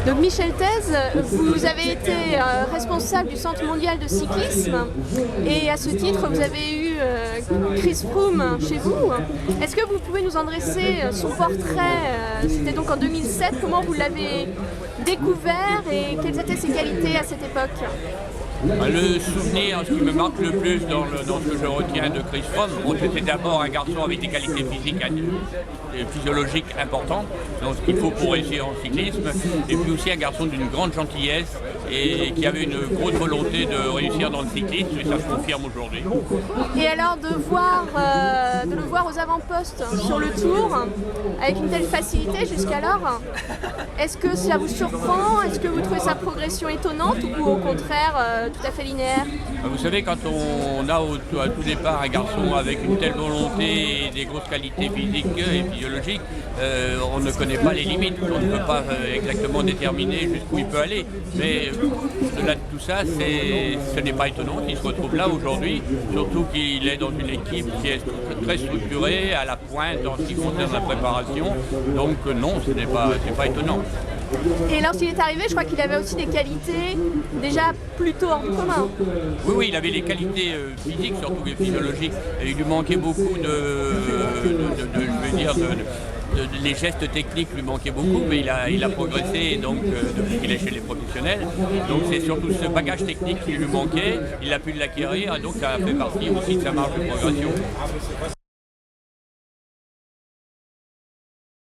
Donc Michel Thèse, vous avez été responsable du Centre mondial de cyclisme et à ce titre vous avez eu Chris Froome chez vous. Est-ce que vous pouvez nous en dresser son portrait? C'était donc en 2007, comment vous l'avez découvert et quelles étaient ses qualités à cette époque? Le souvenir, ce qui me marque le plus dans ce que je retiens de Chris Froome, c'était d'abord un garçon avec des qualités physiques et physiologiques importantes, donc ce qu'il faut pour réussir en cyclisme, et puis aussi un garçon d'une grande gentillesse et qui avait une grosse volonté de réussir dans le cyclisme, et ça se confirme aujourd'hui. Et alors de le voir aux avant-postes sur le Tour, avec une telle facilité jusqu'alors, est-ce que ça vous surprend? Est-ce que vous trouvez sa progression étonnante ou au contraire tout à fait linéaire? Vous savez, quand on a à tout départ un garçon avec une telle volonté et des grosses qualités physiques et physiologiques, on ne connaît pas les limites, on ne peut pas exactement déterminer jusqu'où il peut aller. Mais au-delà de tout ça, ce n'est pas étonnant qu'il se retrouve là aujourd'hui, surtout qu'il est dans une équipe qui est très structurée, à la pointe en ce qui concerne la préparation. Donc non, ce n'est pas étonnant. Et lorsqu'il est arrivé, je crois qu'il avait aussi des qualités déjà plutôt hors du commun. Oui, il avait des qualités physiques, surtout physiologiques. Et il lui manquait beaucoup les gestes techniques lui manquaient beaucoup, mais il a progressé donc, depuis qu'il est chez les professionnels. Donc c'est surtout ce bagage technique qui lui manquait, il a pu l'acquérir, donc ça a fait partie aussi de sa marge de progression.